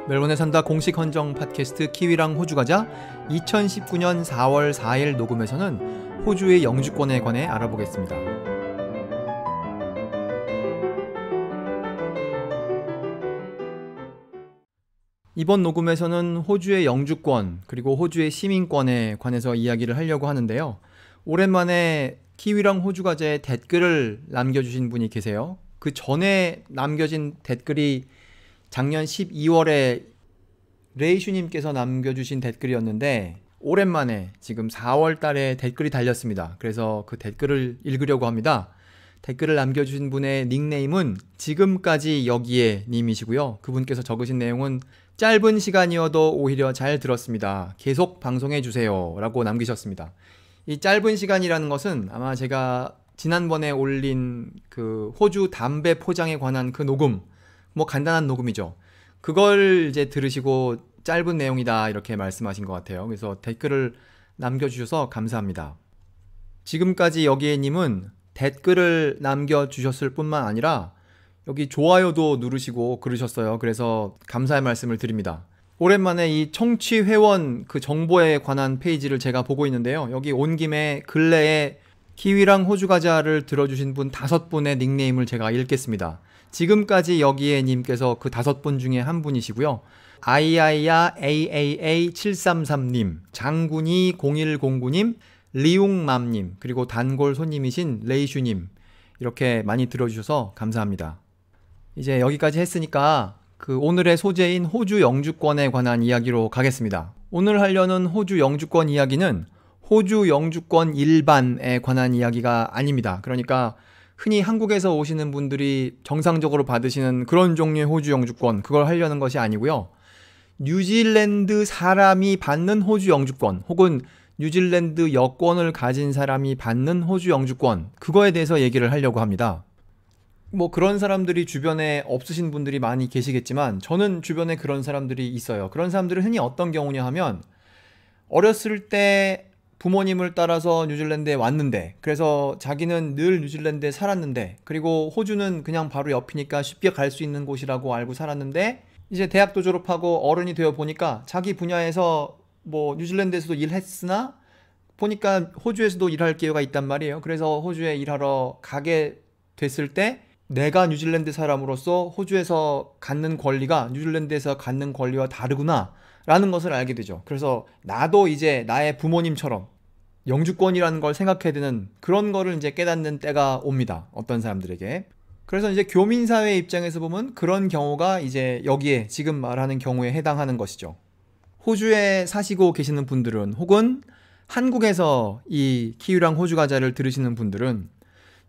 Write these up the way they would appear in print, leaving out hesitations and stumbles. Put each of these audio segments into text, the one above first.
멜번에 산다 공식 헌정 팟캐스트 키위랑 호주 가자 2019년 4월 4일 녹음에서는 호주의 영주권에 관해 알아보겠습니다. 이번 녹음에서는 호주의 영주권 그리고 호주의 시민권에 관해서 이야기를 하려고 하는데요. 오랜만에 키위랑 호주 가자에 댓글을 남겨주신 분이 계세요. 그 전에 남겨진 댓글이 작년 12월에 레이슈님께서 남겨주신 댓글이었는데 오랜만에 지금 4월 달에 댓글이 달렸습니다. 그래서 그 댓글을 읽으려고 합니다. 댓글을 남겨주신 분의 닉네임은 지금까지 여기에 님이시고요. 그분께서 적으신 내용은 짧은 시간이어도 오히려 잘 들었습니다. 계속 방송해주세요 라고 남기셨습니다. 이 짧은 시간이라는 것은 아마 제가 지난번에 올린 그 호주 담배 포장에 관한 그 녹음, 뭐 간단한 녹음이죠. 그걸 이제 들으시고 짧은 내용이다 이렇게 말씀하신 것 같아요. 그래서 댓글을 남겨주셔서 감사합니다. 지금까지 여기에 님은 댓글을 남겨주셨을 뿐만 아니라 여기 좋아요도 누르시고 그러셨어요. 그래서 감사의 말씀을 드립니다. 오랜만에 이 청취 회원 그 정보에 관한 페이지를 제가 보고 있는데요. 여기 온 김에 근래에 키위랑 호주 가자를 들어주신 분 5분의 닉네임을 제가 읽겠습니다. 지금까지 여기에 님께서 그 5분 중에 한 분이시고요. 아이아이야 AAA733님, 장군이 0109님, 리웅맘님, 그리고 단골 손님이신 레이슈님 이렇게 많이 들어주셔서 감사합니다. 이제 여기까지 했으니까 그 오늘의 소재인 호주 영주권에 관한 이야기로 가겠습니다. 오늘 하려는 호주 영주권 이야기는 호주 영주권 일반에 관한 이야기가 아닙니다. 그러니까 흔히 한국에서 오시는 분들이 정상적으로 받으시는 그런 종류의 호주 영주권, 그걸 하려는 것이 아니고요. 뉴질랜드 사람이 받는 호주 영주권 혹은 뉴질랜드 여권을 가진 사람이 받는 호주 영주권, 그거에 대해서 얘기를 하려고 합니다. 뭐 그런 사람들이 주변에 없으신 분들이 많이 계시겠지만 저는 주변에 그런 사람들이 있어요. 그런 사람들은 흔히 어떤 경우냐 하면 어렸을 때 부모님을 따라서 뉴질랜드에 왔는데 그래서 자기는 늘 뉴질랜드에 살았는데 그리고 호주는 그냥 바로 옆이니까 쉽게 갈 수 있는 곳이라고 알고 살았는데 이제 대학도 졸업하고 어른이 되어 보니까 자기 분야에서 뭐 뉴질랜드에서도 일했으나 보니까 호주에서도 일할 기회가 있단 말이에요. 그래서 호주에 일하러 가게 됐을 때 내가 뉴질랜드 사람으로서 호주에서 갖는 권리가 뉴질랜드에서 갖는 권리와 다르구나 라는 것을 알게 되죠. 그래서 나도 이제 나의 부모님처럼 영주권이라는 걸 생각해야 되는 그런 거를 이제 깨닫는 때가 옵니다. 어떤 사람들에게. 그래서 이제 교민사회 입장에서 보면 그런 경우가 이제 여기에 지금 말하는 경우에 해당하는 것이죠. 호주에 사시고 계시는 분들은 혹은 한국에서 이 키위랑 호주 가자를 들으시는 분들은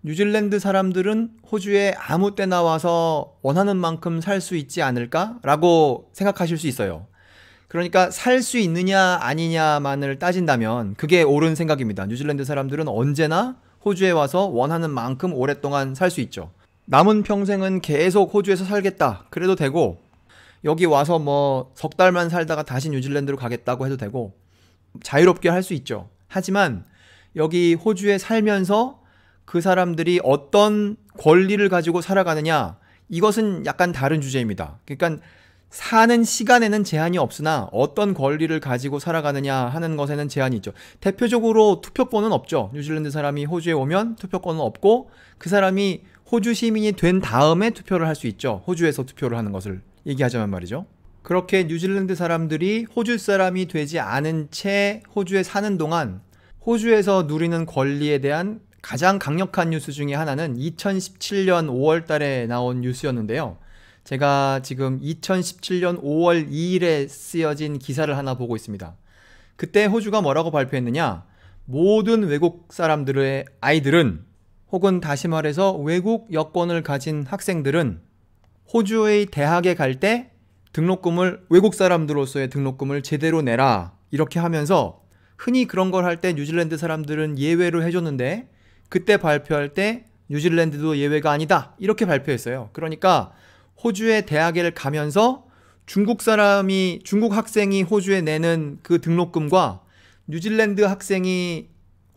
뉴질랜드 사람들은 호주에 아무 때나 와서 원하는 만큼 살 수 있지 않을까? 라고 생각하실 수 있어요. 그러니까 살 수 있느냐 아니냐만을 따진다면 그게 옳은 생각입니다. 뉴질랜드 사람들은 언제나 호주에 와서 원하는 만큼 오랫동안 살 수 있죠. 남은 평생은 계속 호주에서 살겠다 그래도 되고 여기 와서 뭐 석 달만 살다가 다시 뉴질랜드로 가겠다고 해도 되고 자유롭게 할 수 있죠. 하지만 여기 호주에 살면서 그 사람들이 어떤 권리를 가지고 살아가느냐 이것은 약간 다른 주제입니다. 그러니까 사는 시간에는 제한이 없으나 어떤 권리를 가지고 살아가느냐 하는 것에는 제한이 있죠. 대표적으로 투표권은 없죠. 뉴질랜드 사람이 호주에 오면 투표권은 없고 그 사람이 호주 시민이 된 다음에 투표를 할 수 있죠. 호주에서 투표를 하는 것을 얘기하자면 말이죠. 그렇게 뉴질랜드 사람들이 호주 사람이 되지 않은 채 호주에 사는 동안 호주에서 누리는 권리에 대한 가장 강력한 뉴스 중에 하나는 2017년 5월 달에 나온 뉴스였는데요. 제가 지금 2017년 5월 2일에 쓰여진 기사를 하나 보고 있습니다. 그때 호주가 뭐라고 발표했느냐? 모든 외국 사람들의 아이들은 혹은 다시 말해서 외국 여권을 가진 학생들은 호주의 대학에 갈 때 등록금을 외국 사람들로서의 등록금을 제대로 내라 이렇게 하면서 흔히 그런 걸 할 때 뉴질랜드 사람들은 예외로 해줬는데 그때 발표할 때 뉴질랜드도 예외가 아니다 이렇게 발표했어요. 그러니까 호주의 대학에 가면서 중국 학생이 호주에 내는 그 등록금과 뉴질랜드 학생이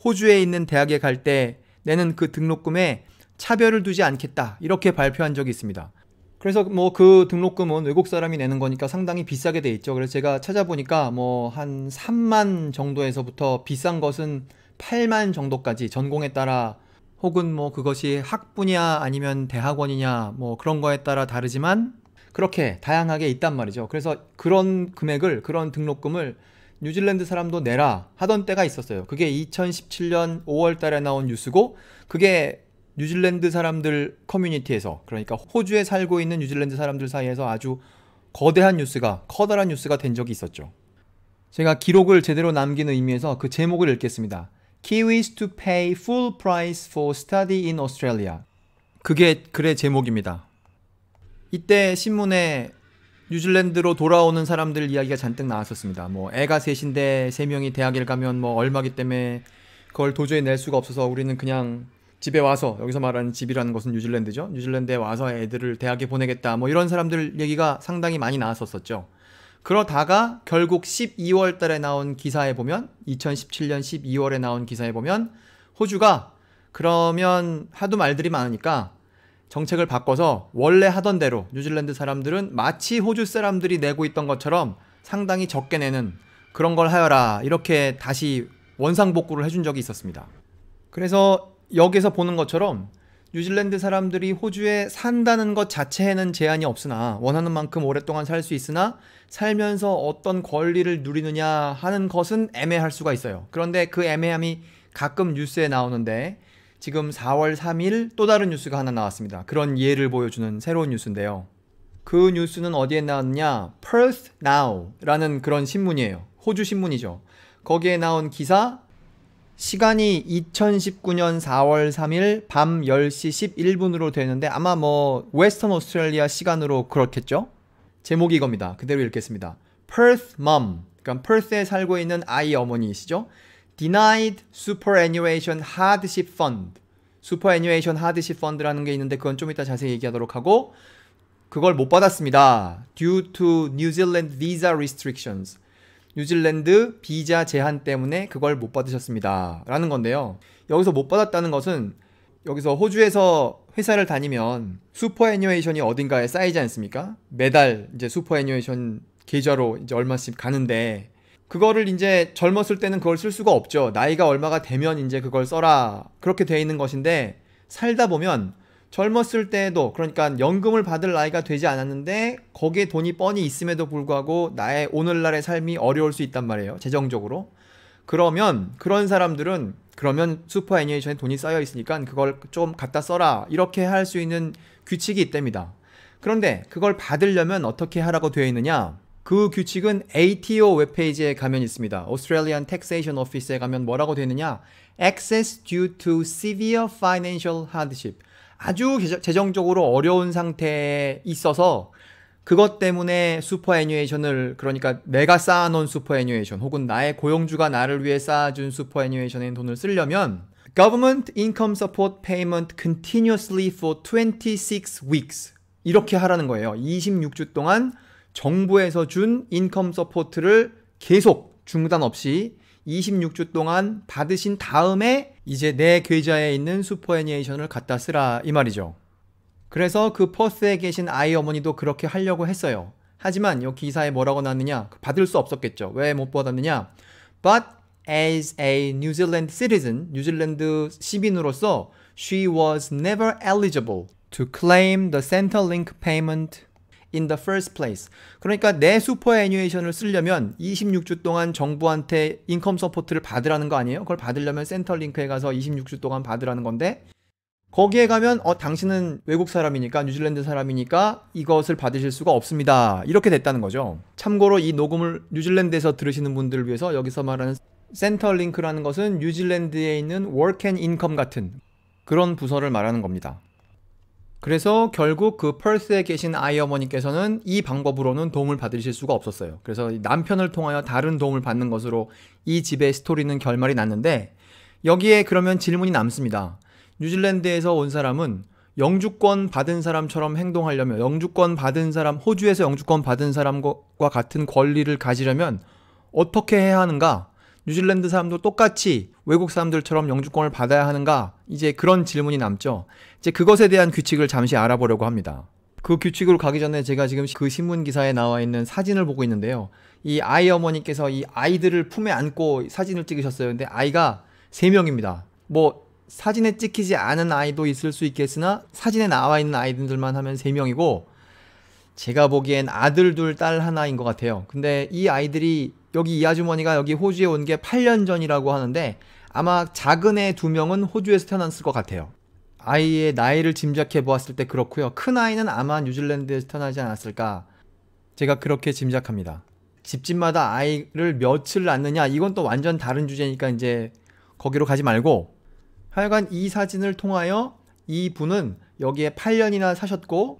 호주에 있는 대학에 갈 때 내는 그 등록금에 차별을 두지 않겠다 이렇게 발표한 적이 있습니다. 그래서 뭐 그 등록금은 외국 사람이 내는 거니까 상당히 비싸게 돼 있죠. 그래서 제가 찾아보니까 뭐 한 3만 정도에서부터 비싼 것은 8만 정도까지 전공에 따라 혹은 뭐 그것이 학부냐 아니면 대학원이냐 뭐 그런 거에 따라 다르지만 그렇게 다양하게 있단 말이죠. 그래서 그런 금액을, 그런 등록금을 뉴질랜드 사람도 내라 하던 때가 있었어요. 그게 2017년 5월 달에 나온 뉴스고, 그게 뉴질랜드 사람들 커뮤니티에서, 그러니까 호주에 살고 있는 뉴질랜드 사람들 사이에서 아주 거대한 뉴스가, 커다란 뉴스가 된 적이 있었죠. 제가 기록을 제대로 남기는 의미에서 그 제목을 읽겠습니다. Kiwis to pay full price for study in Australia. 그게 글의 제목입니다. 이때 신문에 뉴질랜드로 돌아오는 사람들 이야기가 잔뜩 나왔었습니다. 뭐 애가 셋인데 세 명이 대학을 가면 뭐 얼마기 때문에 그걸 도저히 낼 수가 없어서 우리는 그냥 집에 와서, 여기서 말하는 집이라는 것은 뉴질랜드죠. 뉴질랜드에 와서 애들을 대학에 보내겠다. 뭐 이런 사람들 얘기가 상당히 많이 나왔었죠. 그러다가 결국 12월 달에 나온 기사에 보면, 2017년 12월에 나온 기사에 보면 호주가 그러면 하도 말들이 많으니까 정책을 바꿔서 원래 하던 대로 뉴질랜드 사람들은 마치 호주 사람들이 내고 있던 것처럼 상당히 적게 내는 그런 걸 하여라, 이렇게 다시 원상복구를 해준 적이 있었습니다. 그래서 여기서 보는 것처럼 뉴질랜드 사람들이 호주에 산다는 것 자체에는 제한이 없으나, 원하는 만큼 오랫동안 살 수 있으나 살면서 어떤 권리를 누리느냐 하는 것은 애매할 수가 있어요. 그런데 그 애매함이 가끔 뉴스에 나오는데 지금 4월 3일 또 다른 뉴스가 하나 나왔습니다. 그런 예를 보여주는 새로운 뉴스인데요. 그 뉴스는 어디에 나왔느냐, Perth Now 라는 그런 신문이에요. 호주 신문이죠. 거기에 나온 기사, 시간이 2019년 4월 3일 밤 10시 11분으로 되는데 아마 뭐 웨스턴 오스트레일리아 시간으로 그렇겠죠? 제목이 이겁니다. 그대로 읽겠습니다. Perth Mom, 그러니까 퍼스에 살고 있는 아이 어머니이시죠? Denied Superannuation Hardship Fund. Superannuation Hardship Fund라는 게 있는데 그건 좀 이따 자세히 얘기하도록 하고, 그걸 못 받았습니다. Due to New Zealand Visa Restrictions. 뉴질랜드 비자 제한 때문에 그걸 못 받으셨습니다 라는 건데요. 여기서 못 받았다는 것은, 여기서 호주에서 회사를 다니면 슈퍼애뉴에이션이 어딘가에 쌓이지 않습니까? 매달 이제 슈퍼애뉴에이션 계좌로 이제 얼마씩 가는데, 그거를 이제 젊었을 때는 그걸 쓸 수가 없죠. 나이가 얼마가 되면 이제 그걸 써라, 그렇게 돼 있는 것인데, 살다 보면 젊었을 때에도, 그러니까 연금을 받을 나이가 되지 않았는데 거기에 돈이 뻔히 있음에도 불구하고 나의 오늘날의 삶이 어려울 수 있단 말이에요, 재정적으로. 그러면 그런 사람들은, 그러면 슈퍼애니메이션에 돈이 쌓여 있으니까 그걸 좀 갖다 써라, 이렇게 할 수 있는 규칙이 있답니다. 그런데 그걸 받으려면 어떻게 하라고 되어 있느냐, 그 규칙은 ATO 웹페이지에 가면 있습니다. Australian Taxation Office에 가면 뭐라고 되어 있느냐, Access due to severe financial hardship. 아주 재정적으로 어려운 상태에 있어서 그것 때문에 슈퍼애뉴에이션을, 그러니까 내가 쌓아놓은 슈퍼애뉴에이션 혹은 나의 고용주가 나를 위해 쌓아준 슈퍼애뉴에이션에 돈을 쓰려면 Government Income Support Payment Continuously for 26 weeks, 이렇게 하라는 거예요. 26주 동안 정부에서 준 인컴 서포트를 계속 중단 없이 26주 동안 받으신 다음에 이제 내 계좌에 있는 슈퍼애니메이션을 갖다 쓰라, 이 말이죠. 그래서 그 퍼스에 계신 아이 어머니도 그렇게 하려고 했어요. 하지만 여기 기사에 뭐라고 나왔느냐, 받을 수 없었겠죠. 왜 못 받았느냐, But as a New Zealand citizen, 뉴질랜드 시민으로서 she was never eligible to claim the Centrelink payment in the first place. 그러니까 내 슈퍼애뉴에이션을 쓰려면 26주 동안 정부한테 인컴 서포트를 받으라는 거 아니에요? 그걸 받으려면 센터링크에 가서 26주 동안 받으라는 건데, 거기에 가면 당신은 외국 사람이니까, 뉴질랜드 사람이니까 이것을 받으실 수가 없습니다, 이렇게 됐다는 거죠. 참고로 이 녹음을 뉴질랜드에서 들으시는 분들을 위해서, 여기서 말하는 센터링크라는 것은 뉴질랜드에 있는 Work and Income 같은 그런 부서를 말하는 겁니다. 그래서 결국 그 퍼스에 계신 아이 어머니께서는 이 방법으로는 도움을 받으실 수가 없었어요. 그래서 남편을 통하여 다른 도움을 받는 것으로 이 집의 스토리는 결말이 났는데, 여기에 그러면 질문이 남습니다. 뉴질랜드에서 온 사람은 영주권 받은 사람처럼 행동하려면, 영주권 받은 사람, 호주에서 영주권 받은 사람과 같은 권리를 가지려면 어떻게 해야 하는가? 뉴질랜드 사람도 똑같이 외국 사람들처럼 영주권을 받아야 하는가? 이제 그런 질문이 남죠. 이제 그것에 대한 규칙을 잠시 알아보려고 합니다. 그 규칙으로 가기 전에 제가 지금 그 신문 기사에 나와 있는 사진을 보고 있는데요. 이 아이 어머니께서 이 아이들을 품에 안고 사진을 찍으셨어요. 근데 아이가 3명입니다. 뭐 사진에 찍히지 않은 아이도 있을 수 있겠으나 사진에 나와 있는 아이들만 하면 3명이고, 제가 보기엔 아들 둘, 딸 하나인 것 같아요. 근데 이 아이들이, 여기 이 아주머니가 여기 호주에 온 게 8년 전이라고 하는데 아마 작은 애 2명은 호주에서 태어났을 것 같아요. 아이의 나이를 짐작해 보았을 때 그렇고요. 큰 아이는 아마 뉴질랜드에서 태어나지 않았을까, 제가 그렇게 짐작합니다. 집집마다 아이를 몇을 낳느냐, 이건 또 완전 다른 주제니까 이제 거기로 가지 말고, 하여간 이 사진을 통하여 이 분은 여기에 8년이나 사셨고,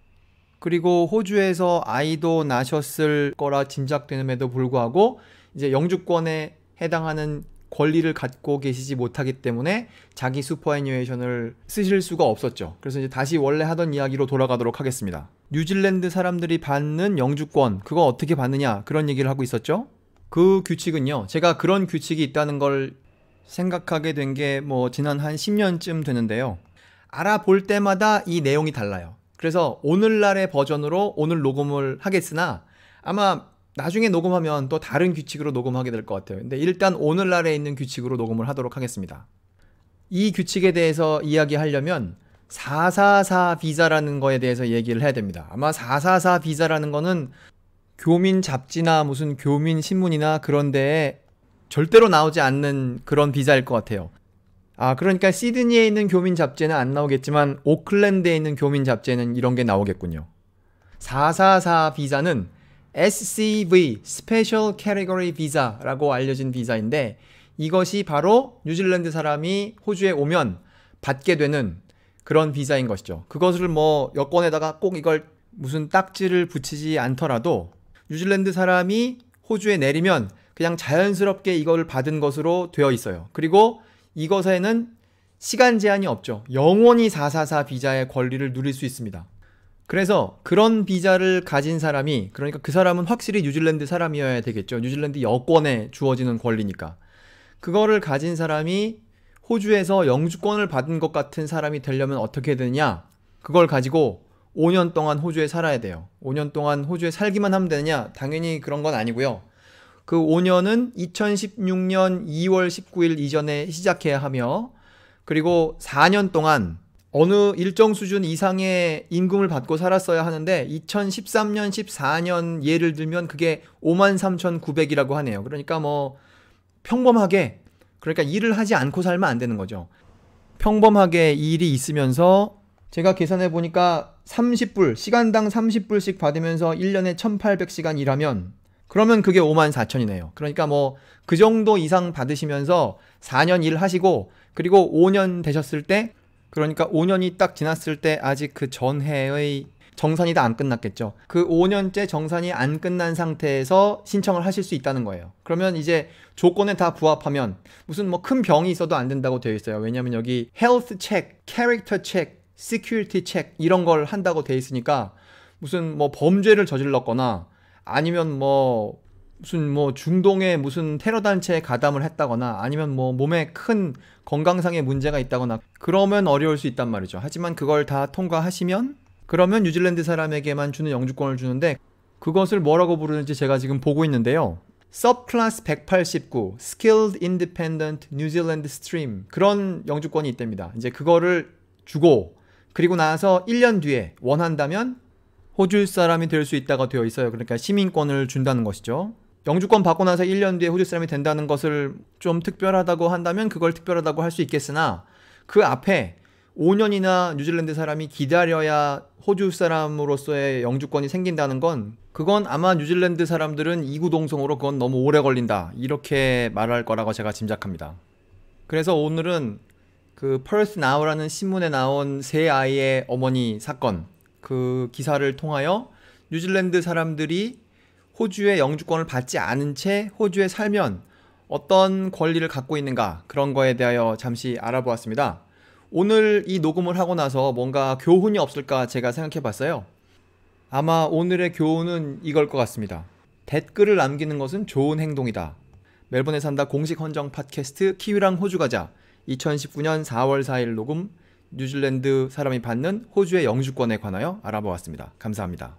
그리고 호주에서 아이도 낳으셨을 거라 짐작되는에도 불구하고 이제 영주권에 해당하는 권리를 갖고 계시지 못하기 때문에 자기 슈퍼애니메이션을 쓰실 수가 없었죠. 그래서 이제 다시 원래 하던 이야기로 돌아가도록 하겠습니다. 뉴질랜드 사람들이 받는 영주권, 그거 어떻게 받느냐, 그런 얘기를 하고 있었죠. 그 규칙은요, 제가 그런 규칙이 있다는 걸 생각하게 된 게 뭐 지난 한 10년쯤 되는데요. 알아볼 때마다 이 내용이 달라요. 그래서 오늘날의 버전으로 오늘 녹음을 하겠으나 아마 나중에 녹음하면 또 다른 규칙으로 녹음하게 될 것 같아요. 근데 일단 오늘날에 있는 규칙으로 녹음을 하도록 하겠습니다. 이 규칙에 대해서 이야기하려면 444 비자라는 거에 대해서 얘기를 해야 됩니다. 아마 444 비자라는 거는 교민 잡지나 무슨 교민 신문이나 그런 데에 절대로 나오지 않는 그런 비자일 것 같아요. 그러니까 시드니에 있는 교민 잡지에는 안 나오겠지만 오클랜드에 있는 교민 잡지에는 이런 게 나오겠군요. 444 비자는 SCV, Special Category Visa라고 알려진 비자인데, 이것이 바로 뉴질랜드 사람이 호주에 오면 받게 되는 그런 비자인 것이죠. 그것을 뭐 여권에다가 꼭 이걸 무슨 딱지를 붙이지 않더라도 뉴질랜드 사람이 호주에 내리면 그냥 자연스럽게 이걸 받은 것으로 되어 있어요. 그리고 이것에는 시간 제한이 없죠. 영원히 444 비자의 권리를 누릴 수 있습니다. 그래서 그런 비자를 가진 사람이, 그러니까 그 사람은 확실히 뉴질랜드 사람이어야 되겠죠. 뉴질랜드 여권에 주어지는 권리니까. 그거를 가진 사람이 호주에서 영주권을 받은 것 같은 사람이 되려면 어떻게 되느냐, 그걸 가지고 5년 동안 호주에 살아야 돼요. 5년 동안 호주에 살기만 하면 되느냐, 당연히 그런 건 아니고요. 그 5년은 2016년 2월 19일 이전에 시작해야 하며, 그리고 4년 동안 어느 일정 수준 이상의 임금을 받고 살았어야 하는데 2013년, 14년 예를 들면 그게 53,900이라고 하네요. 그러니까 뭐 평범하게, 그러니까 일을 하지 않고 살면 안 되는 거죠. 평범하게 일이 있으면서 제가 계산해 보니까 30불, 시간당 30불씩 받으면서 1년에 1800시간 일하면, 그러면 그게 54,000이네요. 그러니까 뭐 그 정도 이상 받으시면서 4년 일하시고, 그리고 5년 되셨을 때, 그러니까 5년이 딱 지났을 때 아직 그 전해의 정산이 다 안 끝났겠죠. 그 5년째 정산이 안 끝난 상태에서 신청을 하실 수 있다는 거예요. 그러면 이제 조건에 다 부합하면, 무슨 뭐 큰 병이 있어도 안 된다고 되어 있어요. 왜냐면 여기 health check, character check, security check 이런 걸 한다고 되어 있으니까, 무슨 뭐 범죄를 저질렀거나 아니면 뭐 무슨 뭐 중동의 무슨 테러 단체에 가담을 했다거나 아니면 뭐 몸에 큰 건강상의 문제가 있다거나 그러면 어려울 수 있단 말이죠. 하지만 그걸 다 통과하시면, 그러면 뉴질랜드 사람에게만 주는 영주권을 주는데, 그것을 뭐라고 부르는지 제가 지금 보고 있는데요. Subclass 189 Skilled Independent New Zealand Stream, 그런 영주권이 있답니다. 이제 그거를 주고, 그리고 나서 1년 뒤에 원한다면 호주 사람이 될 수 있다고 되어 있어요. 그러니까 시민권을 준다는 것이죠. 영주권 받고 나서 1년 뒤에 호주 사람이 된다는 것을 좀 특별하다고 한다면 그걸 특별하다고 할 수 있겠으나, 그 앞에 5년이나 뉴질랜드 사람이 기다려야 호주 사람으로서의 영주권이 생긴다는 건, 그건 아마 뉴질랜드 사람들은 이구동성으로 그건 너무 오래 걸린다, 이렇게 말할 거라고 제가 짐작합니다. 그래서 오늘은 그 Perth Now라는 신문에 나온 세 아이의 어머니 사건, 그 기사를 통하여 뉴질랜드 사람들이 호주의 영주권을 받지 않은 채 호주에 살면 어떤 권리를 갖고 있는가, 그런 거에 대하여 잠시 알아보았습니다. 오늘 이 녹음을 하고 나서 뭔가 교훈이 없을까 제가 생각해 봤어요. 아마 오늘의 교훈은 이걸 것 같습니다. 댓글을 남기는 것은 좋은 행동이다. 멜번에 산다 공식 헌정 팟캐스트 키위랑 호주 가자 2019년 4월 4일 녹음 뉴질랜드 사람이 받는 호주의 영주권에 관하여 알아보았습니다. 감사합니다.